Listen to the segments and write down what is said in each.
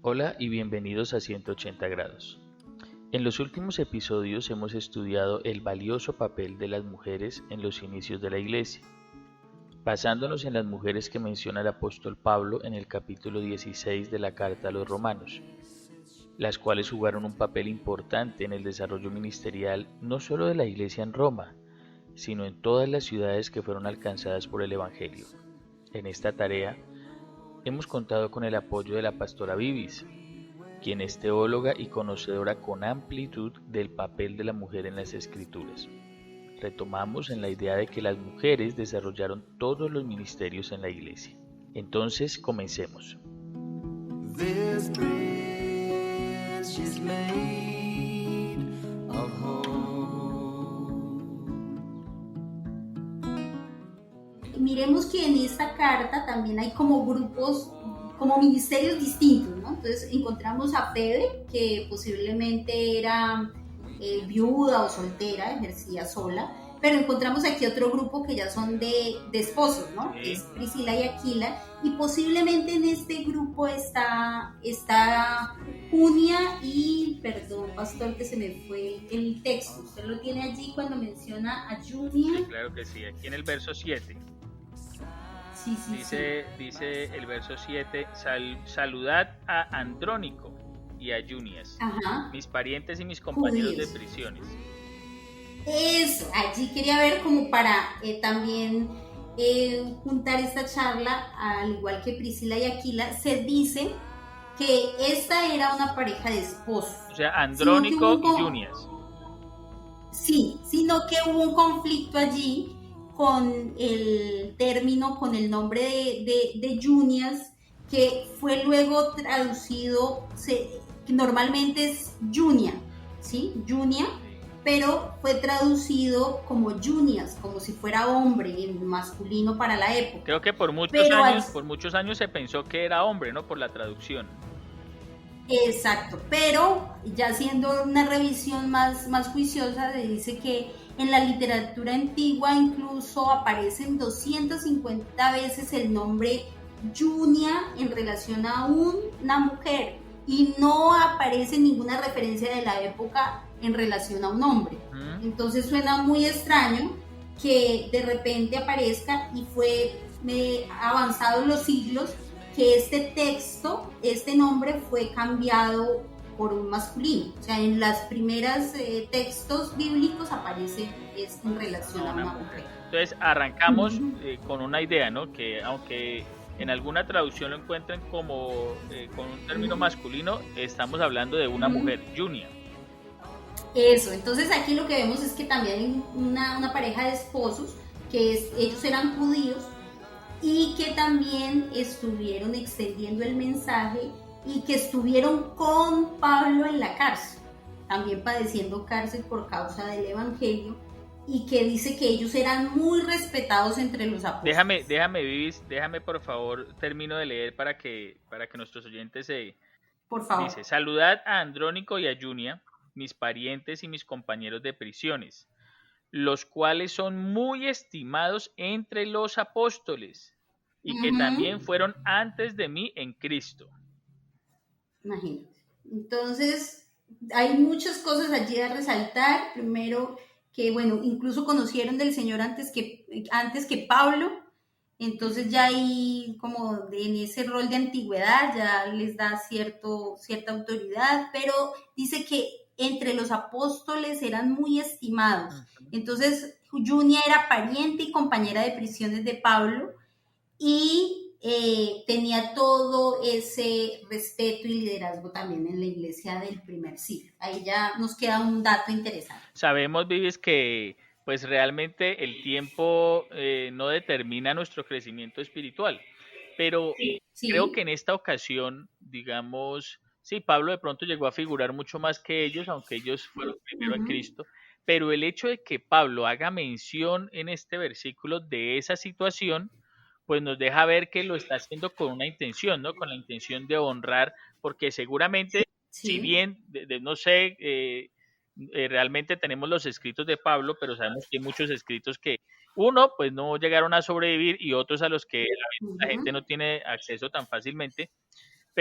Hola y bienvenidos a 180 grados. En los últimos episodios hemos estudiado el valioso papel de las mujeres en los inicios de la Iglesia, basándonos en las mujeres que menciona el apóstol Pablo en el capítulo 16 de la carta a los Romanos, las cuales jugaron un papel importante en el desarrollo ministerial no solo de la Iglesia en Roma, sino en todas las ciudades que fueron alcanzadas por el Evangelio. En esta tarea, hemos contado con el apoyo de la pastora Vivis, quien es teóloga y conocedora con amplitud del papel de la mujer en las Escrituras. Retomamos en la idea de que las mujeres desarrollaron todos los ministerios en la Iglesia. Entonces, comencemos. This bridge is made of hope. Miremos que en esta carta también hay como grupos, como ministerios distintos, ¿no? Entonces encontramos a Febe, que posiblemente era viuda o soltera, ejercía sola, pero encontramos aquí otro grupo que ya son de esposos, ¿no? Sí. Que es Priscila y Aquila, y posiblemente en este grupo está Junia y, perdón, pastor, que se me fue el texto, usted lo tiene allí cuando menciona a Junia. Sí, claro que sí, aquí en el verso 7. Sí. Dice el verso 7, saludad a Andrónico y a Junias, Ajá. mis parientes y mis compañeros Judíos. de prisiones. Eso, allí quería ver como para también juntar esta charla, al igual que Priscila y Aquila, se dice que esta era una pareja de esposos. O sea, Andrónico Sino que hubo y Junias. Sí, sino que hubo un conflicto allí con el término, con el nombre de Junias, que fue luego traducido, que normalmente es Junia, ¿sí? Junia, pero fue traducido como Junias, como si fuera hombre, en masculino para la época. Creo que por muchos años se pensó que era hombre, ¿no? Por la traducción. Exacto, pero ya haciendo una revisión más juiciosa, se dice que en la literatura antigua incluso aparecen 250 veces el nombre Junia en relación a una mujer y no aparece ninguna referencia de la época en relación a un hombre. Entonces suena muy extraño que de repente aparezca y fue avanzados los siglos que este texto, este nombre fue cambiado por un masculino. O sea, en las primeras textos bíblicos aparece en relación a una mujer. Entonces arrancamos con una idea, ¿no? Que aunque en alguna traducción lo encuentren como con un término masculino, estamos hablando de una mujer, Junia. Eso, entonces aquí lo que vemos es que también hay una pareja de esposos, ellos eran judíos, y que también estuvieron extendiendo el mensaje y que estuvieron con Pablo en la cárcel, también padeciendo cárcel por causa del evangelio, y que dice que ellos eran muy respetados entre los apóstoles. Déjame Vivis, por favor, termino de leer para que nuestros oyentes se... Por favor. Dice, saludad a Andrónico y a Junia, mis parientes y mis compañeros de prisiones, los cuales son muy estimados entre los apóstoles y que también fueron antes de mí en Cristo. Imagínate. Entonces, hay muchas cosas allí a resaltar. Primero, que bueno, incluso conocieron del Señor antes que Pablo. Entonces ya ahí, como en ese rol de antigüedad, ya les da cierta autoridad, pero dice que entre los apóstoles eran muy estimados. Entonces, Junia era pariente y compañera de prisiones de Pablo y tenía todo ese respeto y liderazgo también en la iglesia del primer siglo. Ahí ya nos queda un dato interesante. Sabemos, Vivis, que pues realmente el tiempo no determina nuestro crecimiento espiritual, pero creo que en esta ocasión, digamos, sí, Pablo de pronto llegó a figurar mucho más que ellos, aunque ellos fueron primero en Cristo, pero el hecho de que Pablo haga mención en este versículo de esa situación, pues nos deja ver que lo está haciendo con una intención, ¿no? Con la intención de honrar, porque seguramente, si bien, no sé, realmente tenemos los escritos de Pablo, pero sabemos que hay muchos escritos que uno, pues no llegaron a sobrevivir y otros a los que la gente no tiene acceso tan fácilmente,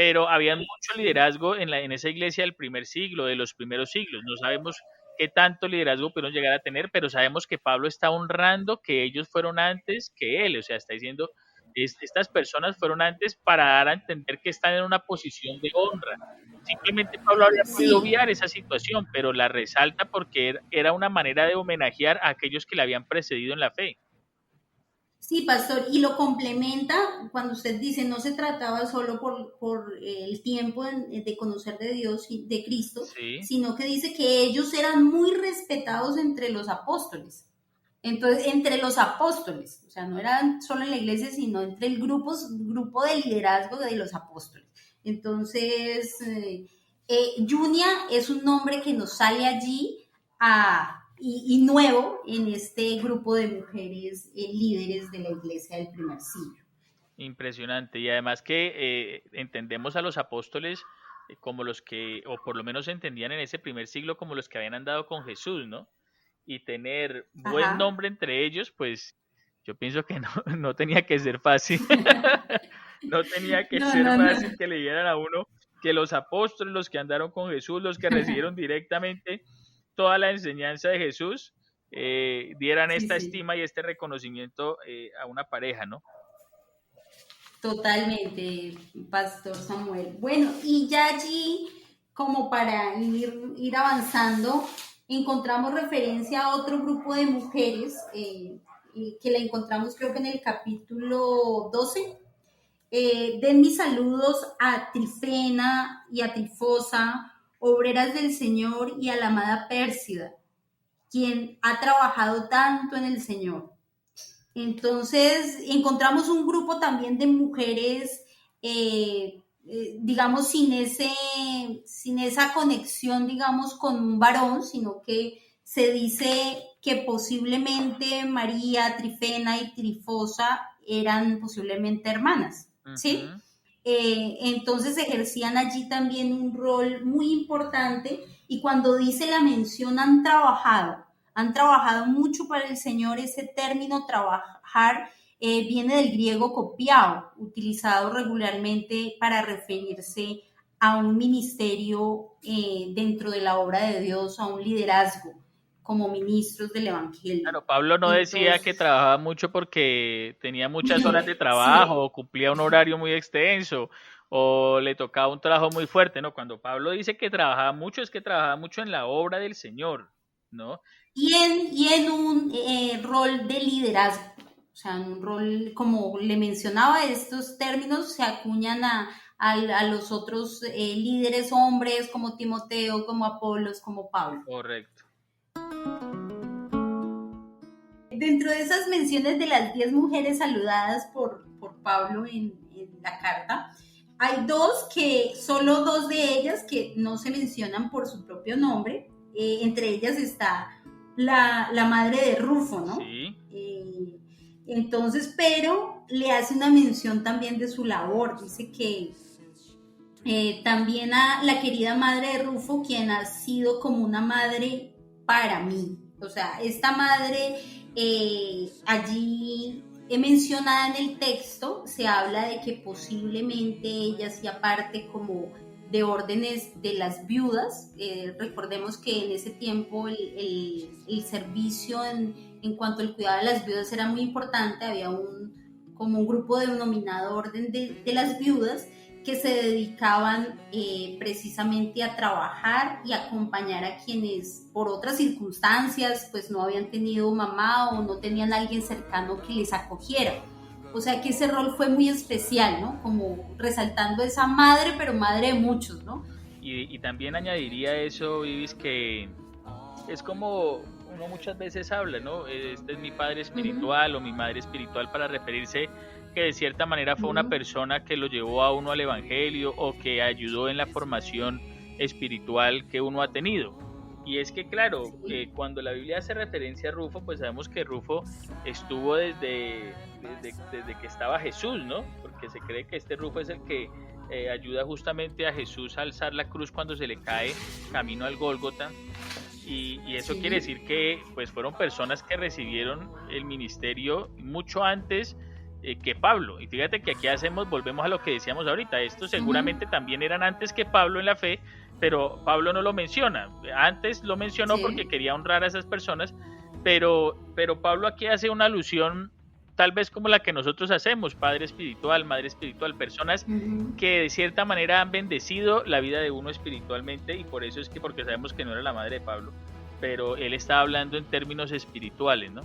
pero había mucho liderazgo en esa iglesia del primer siglo, de los primeros siglos. No sabemos qué tanto liderazgo pudieron llegar a tener, pero sabemos que Pablo está honrando que ellos fueron antes que él, o sea, está diciendo, estas personas fueron antes para dar a entender que están en una posición de honra. Simplemente Pablo habría podido Sí, obviar esa situación, pero la resalta porque era una manera de homenajear a aquellos que le habían precedido en la fe. sí, pastor, y lo complementa cuando usted dice no se trataba solo por el tiempo de conocer de Dios y de Cristo, Sí, sino que dice que ellos eran muy respetados entre los apóstoles. Entonces, entre los apóstoles, o sea, no eran solo en la iglesia, sino entre el grupo de liderazgo de los apóstoles. Entonces, Junia es un nombre que nos sale allí y nuevo en este grupo de mujeres líderes de la iglesia del primer siglo. impresionante. Y además que entendemos a los apóstoles como los que, o por lo menos se entendían en ese primer siglo como los que habían andado con Jesús, ¿no? Y tener buen Ajá. nombre entre ellos, pues yo pienso que no, no tenía que ser fácil. No tenía que No, ser no, no. fácil que le dieran a uno que los apóstoles, los que andaron con Jesús, los que recibieron directamente toda la enseñanza de Jesús, dieran Sí, esta sí. estima y este reconocimiento a una pareja, ¿no? Totalmente, Pastor Samuel. Bueno, y ya allí, como para ir avanzando, encontramos referencia a otro grupo de mujeres que la encontramos creo que en el capítulo 12. Den mis saludos a Trifena y a Trifosa, obreras del Señor, y a la amada Pérsida, quien ha trabajado tanto en el Señor. Entonces, encontramos un grupo también de mujeres, digamos, sin esa conexión, digamos, con un varón, sino que se dice que posiblemente María, Trifena y Trifosa eran posiblemente hermanas, ¿sí? Ujú. Entonces ejercían allí también un rol muy importante y cuando dice la mención han trabajado mucho para el Señor. Ese término trabajar viene del griego copiao, utilizado regularmente para referirse a un ministerio dentro de la obra de Dios, a un liderazgo como ministros del Evangelio. Claro, Pablo no decía que Entonces, trabajaba mucho porque tenía muchas horas de trabajo sí, o cumplía un horario muy extenso o le tocaba un trabajo muy fuerte, ¿no? Cuando Pablo dice que trabajaba mucho es que trabajaba mucho en la obra del Señor, ¿no? y en un rol de liderazgo. O sea, en un rol, como le mencionaba, estos términos se acuñan a los otros líderes hombres como Timoteo, como Apolos, como Pablo. Correcto. Dentro de esas menciones de las 10 mujeres saludadas por Pablo en la carta, hay solo dos de ellas que no se mencionan por su propio nombre. Entre ellas está la madre de Rufo, ¿no? Sí. Entonces, pero le hace una mención también de su labor. Dice que también a la querida madre de Rufo, quien ha sido como una madre para mí. O sea, esta madre allí mencionada en el texto, se habla de que posiblemente ella hacía parte como de órdenes de las viudas. Recordemos que en ese tiempo el servicio en cuanto al cuidado de las viudas era muy importante. Había como un grupo denominado orden de las viudas que se dedicaban precisamente a trabajar y acompañar a quienes por otras circunstancias pues no habían tenido mamá o no tenían a alguien cercano que les acogiera. O sea que ese rol fue muy especial, ¿no? Como resaltando esa madre, pero madre de muchos, ¿no? Y también añadiría eso, Vivis, que es como uno muchas veces habla, ¿no? Este es mi padre Uh-huh, espiritual o mi madre espiritual para referirse que de cierta manera fue una uh-huh, persona que lo llevó a uno al evangelio o que ayudó en la formación espiritual que uno ha tenido. Y es que, claro, sí, cuando la Biblia hace referencia a Rufo, pues sabemos que Rufo estuvo desde que estaba Jesús, ¿no? Porque se cree que este Rufo es el que ayuda justamente a Jesús a alzar la cruz cuando se le cae camino al Gólgota. Y eso quiere sí, decir que pues fueron personas que recibieron el ministerio mucho antes que Pablo. Y fíjate que aquí volvemos a lo que decíamos ahorita, estos seguramente también eran antes que Pablo en la fe, pero Pablo no lo menciona. Antes lo mencionó porque quería honrar a esas personas, pero Pablo aquí hace una alusión tal vez como la que nosotros hacemos, padre espiritual, madre espiritual, personas que de cierta manera han bendecido la vida de uno espiritualmente, y por eso es que, porque sabemos que no era la madre de Pablo, pero él estaba hablando en términos espirituales, ¿no?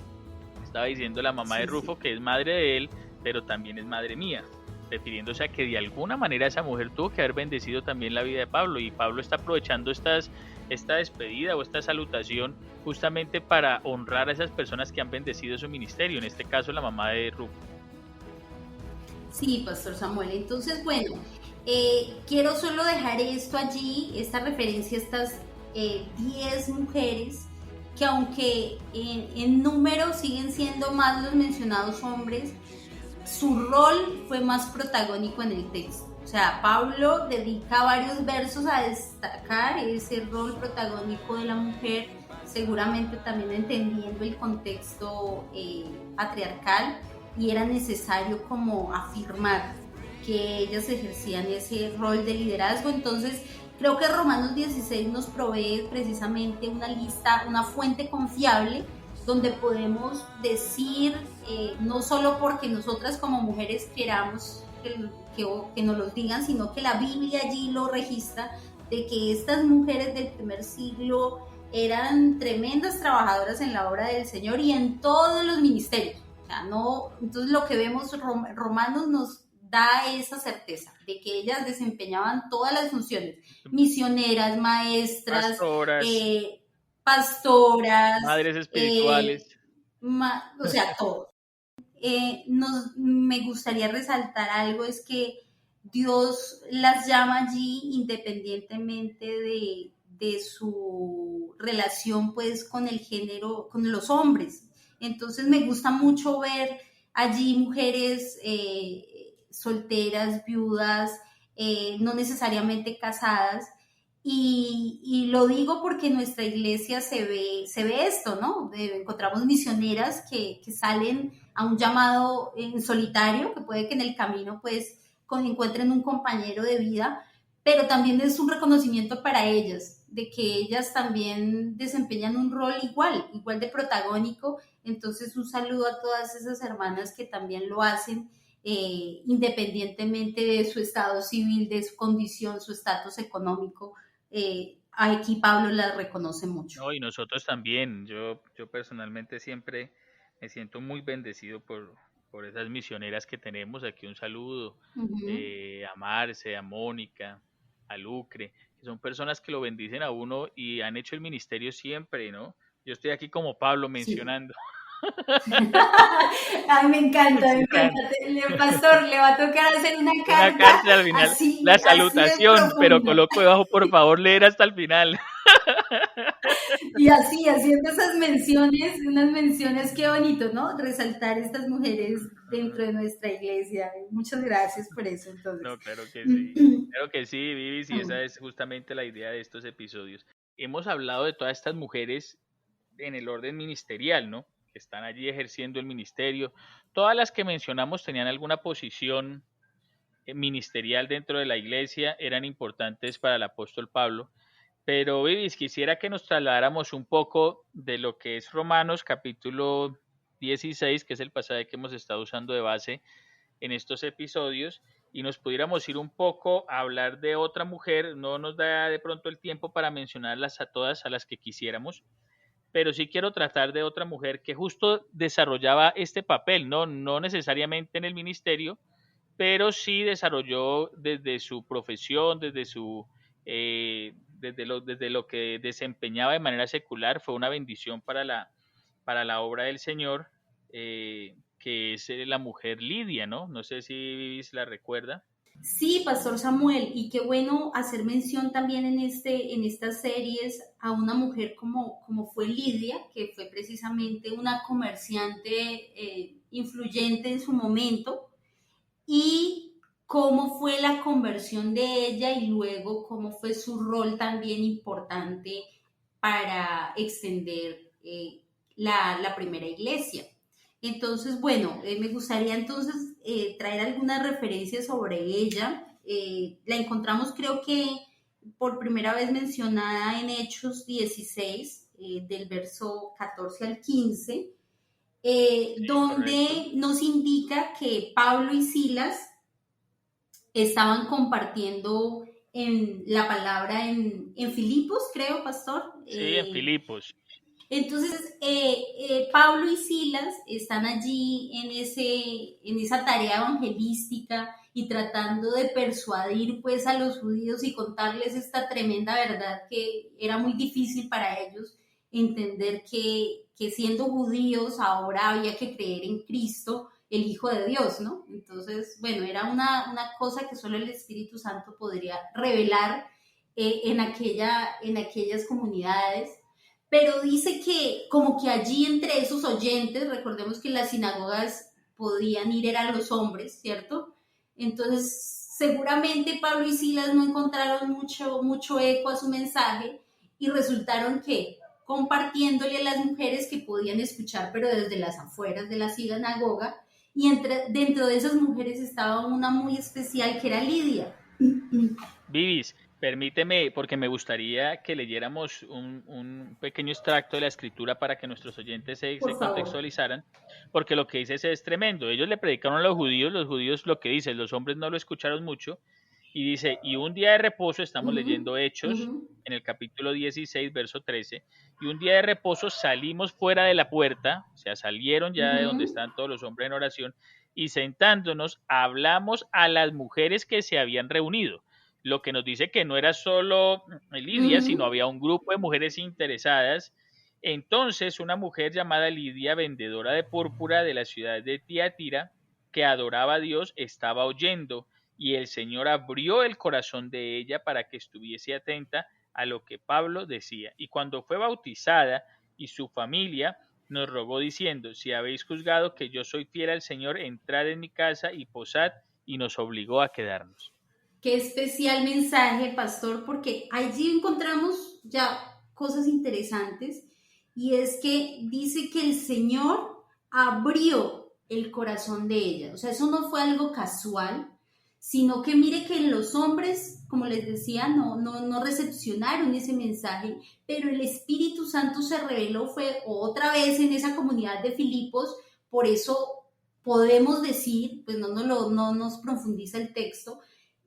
Estaba diciendo la mamá de Rufo que es madre de él, pero también es madre mía, refiriéndose a que de alguna manera esa mujer tuvo que haber bendecido también la vida de Pablo, y Pablo está aprovechando esta despedida o esta salutación justamente para honrar a esas personas que han bendecido su ministerio, en este caso la mamá de Rufo. Sí, Pastor Samuel. Entonces, bueno, quiero solo dejar esto allí, esta referencia a estas 10 mujeres, que aunque en número siguen siendo más los mencionados hombres, su rol fue más protagónico en el texto. O sea, Pablo dedica varios versos a destacar ese rol protagónico de la mujer, seguramente también entendiendo el contexto patriarcal, y era necesario como afirmar que ellas ejercían ese rol de liderazgo. Entonces, creo que Romanos 16 nos provee precisamente una lista, una fuente confiable, donde podemos decir, no solo porque nosotras como mujeres queramos que nos lo digan, sino que la Biblia allí lo registra, de que estas mujeres del primer siglo eran tremendas trabajadoras en la obra del Señor y en todos los ministerios. O sea, no, entonces lo que vemos, Romanos nos da esa certeza de que ellas desempeñaban todas las funciones: misioneras, maestras, pastoras, madres espirituales, o sea, todo. Me gustaría resaltar algo, es que Dios las llama allí independientemente de su relación pues con el género, con los hombres. Entonces me gusta mucho ver allí mujeres solteras, viudas, no necesariamente casadas, y lo digo porque en nuestra iglesia se ve esto, ¿no? Encontramos misioneras que salen a un llamado en solitario, que puede que en el camino pues encuentren un compañero de vida, pero también es un reconocimiento para ellas, de que ellas también desempeñan un rol igual de protagónico. Entonces, un saludo a todas esas hermanas que también lo hacen, independientemente de su estado civil, de su condición, su estatus económico. Aquí Pablo las reconoce mucho. No, y nosotros también. Yo personalmente siempre me siento muy bendecido por esas misioneras que tenemos. Aquí un saludo a Marce, a Mónica, a Lucre, que son personas que lo bendicen a uno y han hecho el ministerio siempre, ¿no? Yo estoy aquí como Pablo mencionando. Sí. Ay, me encanta, me encanta. Pastor, le va a tocar hacer una carta al final, así, la salutación, pero coloco debajo, por favor, leer hasta el final. Y así, haciendo esas menciones, unas menciones, qué bonito, ¿no? Resaltar estas mujeres dentro de nuestra iglesia. Muchas gracias por eso, entonces. No, claro que sí, Vivi, y esa es justamente la idea de estos episodios. Hemos hablado de todas estas mujeres en el orden ministerial, ¿no? Que están allí ejerciendo el ministerio. Todas las que mencionamos tenían alguna posición ministerial dentro de la iglesia, eran importantes para el apóstol Pablo. Pero, Vivis, quisiera que nos trasladáramos un poco de lo que es Romanos capítulo 16, que es el pasaje que hemos estado usando de base en estos episodios, y nos pudiéramos ir un poco a hablar de otra mujer. No nos da de pronto el tiempo para mencionarlas a todas, a las que quisiéramos, pero sí quiero tratar de otra mujer que justo desarrollaba este papel, no necesariamente en el ministerio, pero sí desarrolló desde su profesión, desde lo que desempeñaba de manera secular. Fue una bendición para la obra del Señor, que es la mujer Lidia, ¿no? No sé si Vivis la recuerda. Sí, Pastor Samuel, y qué bueno hacer mención también en estas series a una mujer como fue Lidia, que fue precisamente una comerciante influyente en su momento, y cómo fue la conversión de ella y luego cómo fue su rol también importante para extender la primera iglesia. Entonces, bueno, me gustaría entonces traer algunas referencias sobre ella. La encontramos, creo que por primera vez mencionada en Hechos 16, del verso 14 al 15, Sí, correcto. donde nos indica que Pablo y Silas estaban compartiendo en la palabra en Filipos, creo, pastor. Sí, en Filipos. Entonces, Pablo y Silas están allí en esa tarea evangelística y tratando de persuadir pues a los judíos y contarles esta tremenda verdad que era muy difícil para ellos entender que siendo judíos ahora había que creer en Cristo, el Hijo de Dios, ¿no? Entonces, bueno, era una cosa que solo el Espíritu Santo podría revelar en aquellas comunidades, pero dice que como que allí entre esos oyentes, recordemos que las sinagogas podían ir eran los hombres, ¿cierto? Entonces, seguramente Pablo y Silas no encontraron mucho eco a su mensaje y resultaron que compartiéndole a las mujeres que podían escuchar, pero desde las afueras de la sinagoga, y dentro de esas mujeres estaba una muy especial que era Lidia. Vivis, permíteme, porque me gustaría que leyéramos un pequeño extracto de la escritura para que nuestros oyentes se Por favor. contextualizaran, porque lo que dices es tremendo. Ellos le predicaron a los judíos lo que dicen, los hombres no lo escucharon mucho, y dice, y un día de reposo, estamos Uh-huh, leyendo Hechos, uh-huh, en el capítulo 16, verso 13, y un día de reposo salimos fuera de la puerta, o sea, salieron ya de donde uh-huh, estaban todos los hombres en oración, y sentándonos hablamos a las mujeres que se habían reunido, lo que nos dice que no era solo Lidia, sino uh-huh. había un grupo de mujeres interesadas. Entonces, una mujer llamada Lidia, vendedora de púrpura de la ciudad de Tiatira, que adoraba a Dios, estaba oyendo, y el Señor abrió el corazón de ella para que estuviese atenta a lo que Pablo decía. Y cuando fue bautizada y su familia nos rogó diciendo, si habéis juzgado que yo soy fiel al Señor, entrad en mi casa y posad, y nos obligó a quedarnos. Qué especial mensaje, pastor, porque allí encontramos ya cosas interesantes y es que dice que el Señor abrió el corazón de ella. O sea, eso no fue algo casual, sino que mire que los hombres, como les decía, no recepcionaron ese mensaje, pero el Espíritu Santo se reveló, fue otra vez en esa comunidad de Filipos, por eso podemos decir, pues no nos profundiza el texto,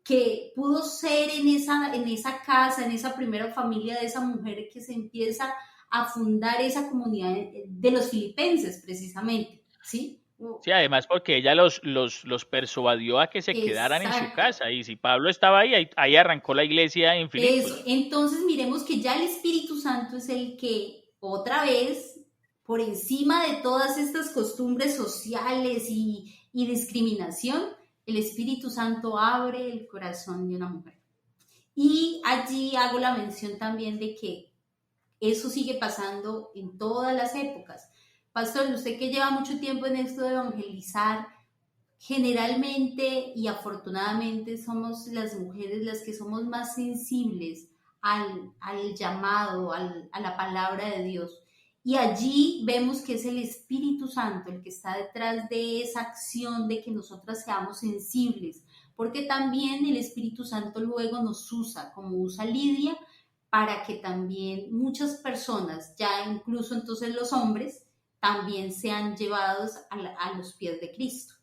que pudo ser en esa casa, en esa primera familia de esa mujer que se empieza a fundar esa comunidad de los filipenses, precisamente, ¿sí? Sí, además porque ella los persuadió a que se quedaran en su Exacto. casa, y si Pablo estaba ahí arrancó la iglesia en Eso. Filipos. Entonces miremos que ya el Espíritu Santo es el que otra vez, por encima de todas estas costumbres sociales y discriminación, el Espíritu Santo abre el corazón de una mujer. Y allí hago la mención también de que eso sigue pasando en todas las épocas. Pastor, usted que lleva mucho tiempo en esto de evangelizar, generalmente y afortunadamente somos las mujeres las que somos más sensibles al llamado, a la palabra de Dios. Y allí vemos que es el Espíritu Santo el que está detrás de esa acción de que nosotras seamos sensibles, porque también el Espíritu Santo luego nos usa, como usa Lidia, para que también muchas personas, ya incluso entonces los hombres, también sean llevados a los pies de Cristo.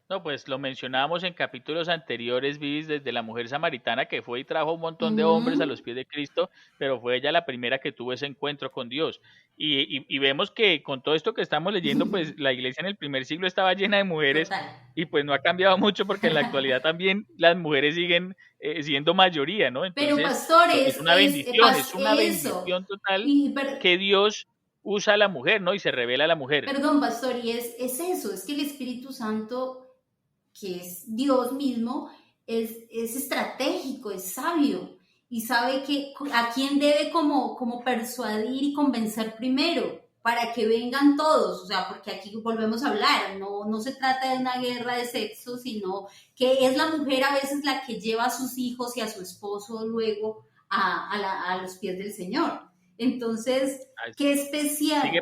No, pues lo mencionábamos en capítulos anteriores, Vivis, desde la mujer samaritana que fue y trajo un montón de hombres a Uh-huh. los pies de Cristo, pero fue ella la primera que tuvo ese encuentro con Dios. Y vemos que con todo esto que estamos leyendo, pues la iglesia en el primer siglo estaba llena de mujeres, Total. y pues no ha cambiado mucho porque en la actualidad también las mujeres siguen siendo mayoría, ¿no? Pero Entonces, pastores, es una eso. bendición total Y, que Dios usa a la mujer, ¿no? Y se revela a la mujer. perdón, pastor, y es eso, es que el Espíritu Santo, que es Dios mismo, es estratégico, es sabio y sabe que a quién debe como persuadir y convencer primero para que vengan todos, o sea, porque aquí volvemos a hablar, no se trata de una guerra de sexo, sino que es la mujer a veces la que lleva a sus hijos y a su esposo luego a los pies del Señor. Entonces, Así- qué especial. sigue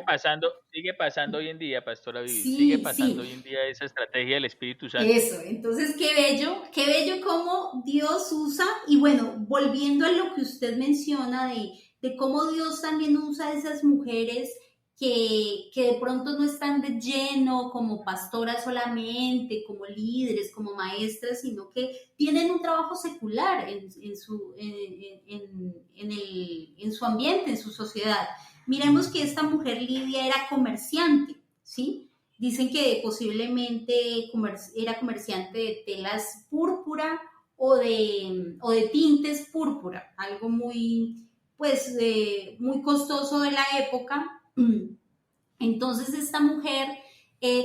pasando hoy en día, Pastora Vivi, sigue Sí, pasando sí. hoy en día esa estrategia del Espíritu Santo. Eso, entonces qué bello cómo Dios usa, y bueno, volviendo a lo que usted menciona de cómo Dios también usa a esas mujeres que de pronto no están de lleno como pastoras solamente, como líderes, como maestras, sino que tienen un trabajo secular en su ambiente, en su sociedad. Miremos que esta mujer Lidia era comerciante, ¿sí? Dicen que posiblemente era comerciante de telas púrpura o de tintes púrpura, algo muy, pues, muy costoso de la época. Entonces esta mujer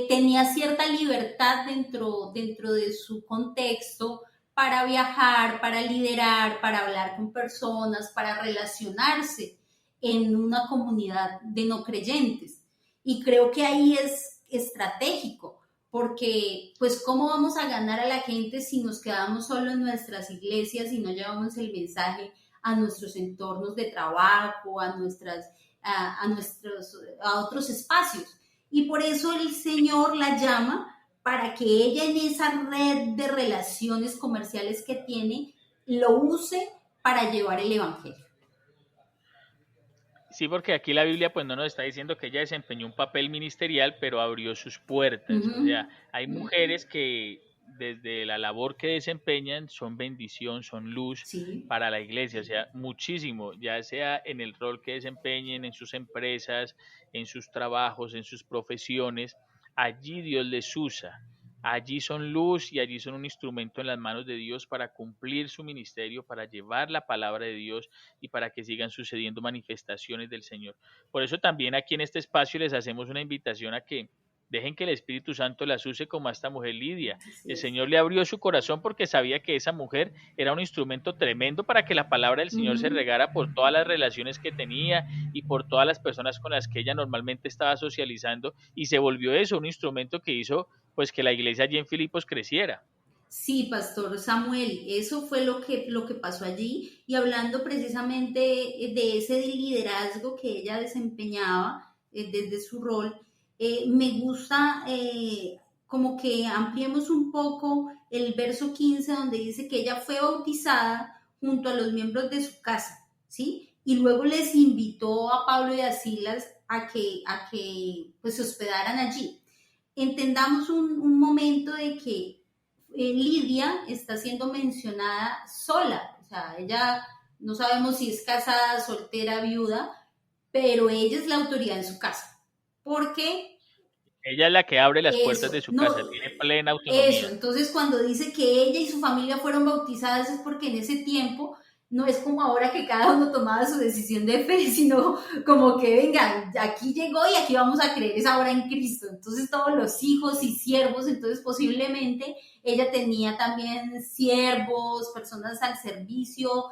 tenía cierta libertad dentro de su contexto para viajar, para liderar, para hablar con personas, para relacionarse en una comunidad de no creyentes. Y creo que ahí es estratégico, porque pues cómo vamos a ganar a la gente si nos quedamos solo en nuestras iglesias y no llevamos el mensaje a nuestros entornos de trabajo, a otros espacios. Y por eso el Señor la llama para que ella en esa red de relaciones comerciales que tiene, lo use para llevar el Evangelio. Sí, porque aquí la Biblia pues no nos está diciendo que ella desempeñó un papel ministerial, pero abrió sus puertas. O sea, Uh-huh. hay mujeres que desde la labor que desempeñan son bendición, son luz Sí. para la iglesia, o sea, muchísimo, ya sea en el rol que desempeñen, en sus empresas, en sus trabajos, en sus profesiones, allí Dios les usa. Allí son luz y allí son un instrumento en las manos de Dios para cumplir su ministerio, para llevar la palabra de Dios y para que sigan sucediendo manifestaciones del Señor. Por eso también aquí en este espacio les hacemos una invitación a que dejen que el Espíritu Santo las use como a esta mujer Lidia. Así El es. Señor le abrió su corazón porque sabía que esa mujer era un instrumento tremendo para que la palabra del Señor se Uh-huh. regara por todas las relaciones que tenía y por todas las personas con las que ella normalmente estaba socializando, y se volvió eso, un instrumento que hizo pues que la iglesia allí en Filipos creciera. Sí, Pastor Samuel, eso fue lo que pasó allí. Y hablando precisamente de ese liderazgo que ella desempeñaba desde su rol, me gusta como que ampliemos un poco el verso 15 donde dice que ella fue bautizada junto a los miembros de su casa, ¿sí? Y luego les invitó a Pablo y a Silas a que pues, se hospedaran allí. Entendamos un momento de que Lidia está siendo mencionada sola, o sea, ella no sabemos si es casada, soltera, viuda, pero ella es la autoridad en su casa, porque Ella es la que abre las puertas de eso, su no, casa, tiene plena eso, autonomía. entonces cuando dice que ella y su familia fueron bautizadas es porque en ese tiempo no es como ahora que cada uno tomaba su decisión de fe, sino como que venga, aquí llegó y aquí vamos a creer es ahora en Cristo. Entonces todos los hijos y siervos, entonces posiblemente ella tenía también siervos, personas al servicio,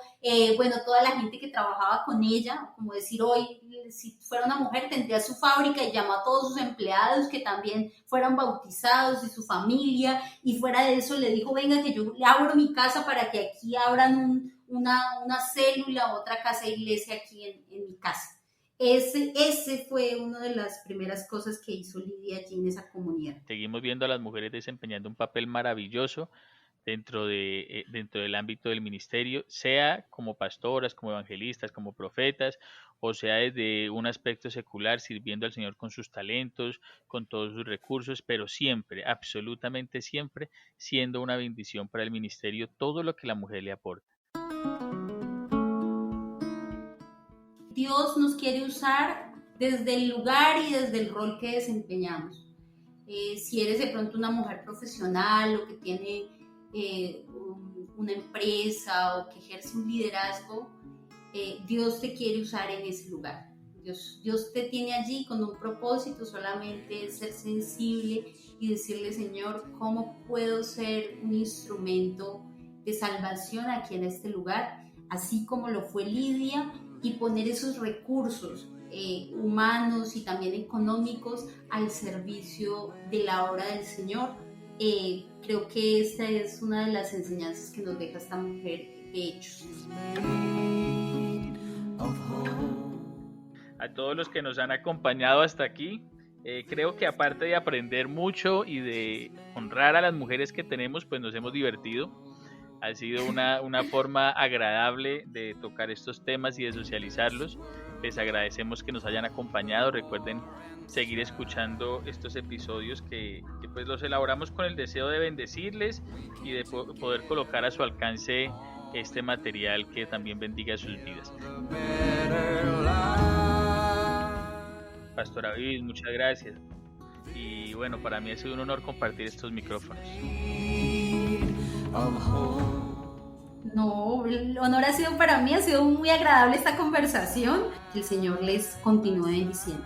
bueno, toda la gente que trabajaba con ella, como decir hoy, si fuera una mujer tendría su fábrica y llamó a todos sus empleados que también fueran bautizados y su familia, y fuera de eso le dijo, venga que yo le abro mi casa para que aquí abran una célula, otra casa iglesia aquí en mi casa. Ese fue una de las primeras cosas que hizo Lidia allí en esa comunidad. Seguimos viendo a las mujeres desempeñando un papel maravilloso dentro del ámbito del ministerio, sea como pastoras, como evangelistas, como profetas, o sea desde un aspecto secular, sirviendo al Señor con sus talentos, con todos sus recursos, pero siempre, absolutamente siempre, siendo una bendición para el ministerio todo lo que la mujer le aporta. Dios nos quiere usar desde el lugar y desde el rol que desempeñamos. Si eres de pronto una mujer profesional o que tiene una empresa o que ejerce un liderazgo, Dios te quiere usar en ese lugar. Dios te tiene allí con un propósito, solamente ser sensible y decirle, Señor, ¿cómo puedo ser un instrumento de salvación aquí en este lugar? Así como lo fue Lidia, y poner esos recursos humanos y también económicos al servicio de la obra del Señor. Creo que esta es una de las enseñanzas que nos deja esta mujer de Hechos. Of hope. a todos los que nos han acompañado hasta aquí. Creo que aparte de aprender mucho y de honrar a las mujeres que tenemos, pues nos hemos divertido. Ha sido una forma agradable de tocar estos temas y de socializarlos. Les agradecemos que nos hayan acompañado. Recuerden seguir escuchando estos episodios que pues los elaboramos con el deseo de bendecirles y de poder colocar a su alcance este material que también bendiga sus vidas. Pastor Avis, muchas gracias. Y bueno, para mí ha sido un honor compartir estos micrófonos. No, el honor ha sido para mí, ha sido muy agradable esta conversación. Que el Señor les continúe bendiciendo.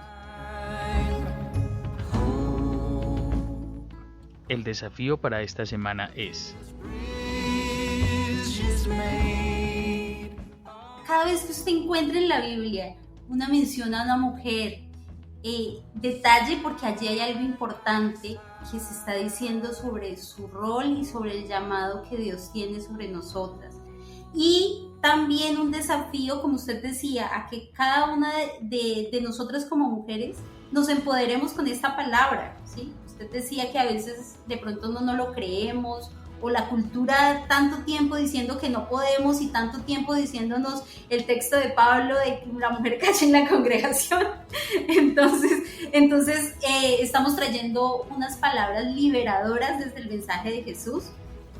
El desafío para esta semana es: cada vez que usted encuentre en la Biblia una mención a una mujer, detalle, porque allí hay algo importante que se está diciendo sobre su rol y sobre el llamado que Dios tiene sobre nosotras. Y también un desafío, como usted decía, a que cada una de nosotras como mujeres nos empoderemos con esta palabra, ¿sí? Usted decía que a veces de pronto no lo creemos, o la cultura tanto tiempo diciendo que no podemos y tanto tiempo diciéndonos el texto de Pablo de que la mujer calla en la congregación. Entonces estamos trayendo unas palabras liberadoras desde el mensaje de Jesús,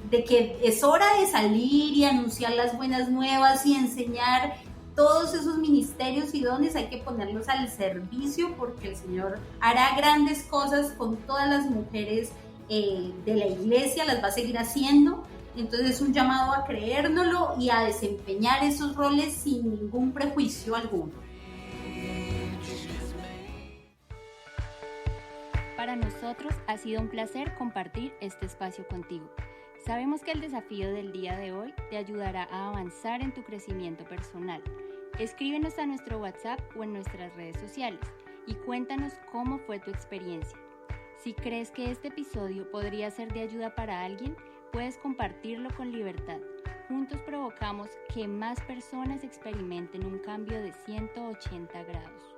de que es hora de salir y anunciar las buenas nuevas y enseñar todos esos ministerios y dones. Hay que ponerlos al servicio porque el Señor hará grandes cosas con todas las mujeres de la iglesia, las va a seguir haciendo. Entonces es un llamado a creérnoslo y a desempeñar esos roles sin ningún prejuicio alguno. Para nosotros ha sido un placer compartir este espacio contigo. Sabemos que el desafío del día de hoy te ayudará a avanzar en tu crecimiento personal. Escríbenos a nuestro WhatsApp o en nuestras redes sociales y cuéntanos cómo fue tu experiencia. Si crees que este episodio podría ser de ayuda para alguien, puedes compartirlo con libertad. Juntos provocamos que más personas experimenten un cambio de 180 grados.